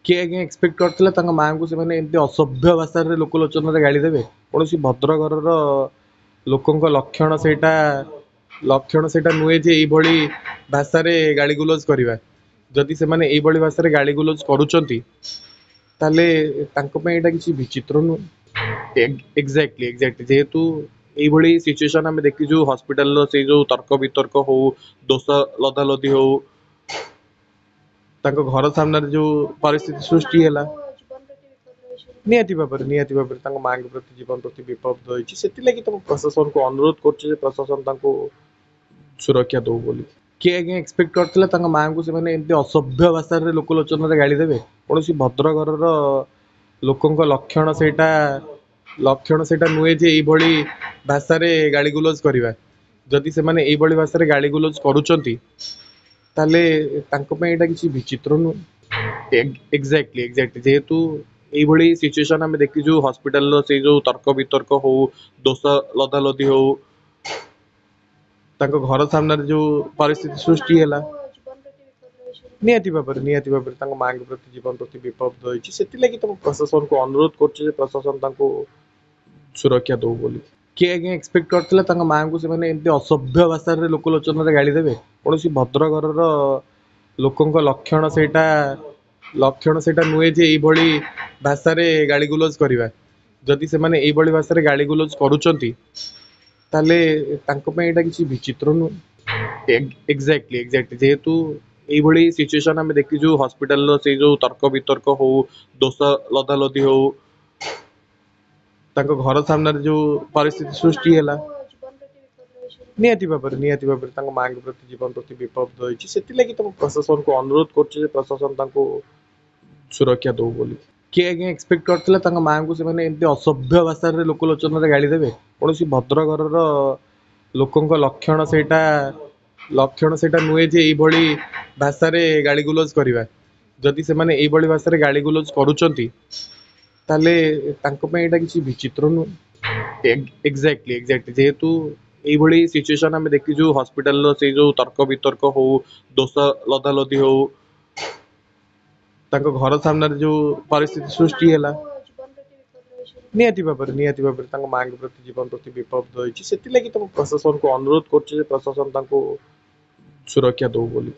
किए आज्ञा एक्सपेक्ट करथिला माँ को से असभ्य भाषा लोकलोचन गाड़ी देवे कौन भद्र घर लोकों लक्षण से नुहे जे यही भाषा गाड़ी गुलज करवा जदि से भाषा गाड़ी गुलज करुँच किसी विचित्र नुहे एक्जाक्टली जेहेतु यही सिचुएशन आम देखीचु हॉस्पिटल से जो तर्क वितर्क हो दोष लदा लदी हो घर सामने जो परिस्थिति सृष्टि है निहाती भाव माँ के प्रति जीवन प्रति विपद रही से तुम प्रशासन को अनुरोध कर प्रशासन सुरक्षा दो बोली किए आज्ञा एक्सपेक्ट करथिला माँ को से असभ्य भाषा लोकलोचन गाड़ी देवे कौन भद्र घर लोकों लक्षण से नुहे जे यही भाषा गाड़ी गुलज करवा जदि से भाषा गाड़ी गुलज करुँच किसी विचित्र नुहे एक्जाक्टली जेहेतु यही सिचुएशन आम देखीचु हॉस्पिटल से जो तर्क वितर्क हो दोष लदा लदी हो घर सामने जो परिस्थिति सृष्टि है निहाती भाव माँ के प्रति जीवन प्रति विपद रही से तुम प्रशासन को अनुरोध कर प्रशासन सुरक्षा दो बोली किए आज्ञा एक्सपेक्ट करथिला माँ को से असभ्य भाषा लोकलोचन गाड़ी देवे कौन भद्र घर लोकों लक्षण से नुहे जे यही भाषा गाड़ी गुलज करवा जदि से भाषा गाड़ी गुलज करुँच किसी विचित्र नुहे एक्जाक्टली जेहेतु यही सिचुएशन आम देखीचु हॉस्पिटल से जो तर्क वितर्क हो दोष लदा लदी हो घर सामने जो परिस्थिति सृष्टि है निहाती भाव माँ के प्रति जीवन प्रति विपद रही से तुम प्रशासन को अनुरोध कर प्रशासन सुरक्षा दो बोली किए आज्ञा एक्सपेक्ट करथिला माँ को से असभ्य भाषा लोकलोचन गाड़ी देवे कौन भद्र घर लोकों लक्षण से नुहे जे यही भाषा गाड़ी गुलज करवा जदि से भाषा गाड़ी गुलज करुँच किसी विचित्र नुहे एक्जाक्टली जेहेतु यही सिचुएशन आम देखीचु हॉस्पिटल से जो तर्क वितर्क हो दोष लदा लदी हो घर सामने जो परिस्थिति सृष्टि है निहाती भाव माँ के प्रति जीवन प्रति विपद रही से तुम प्रशासन को अनुरोध कर प्रशासन सुरक्षा दो बोली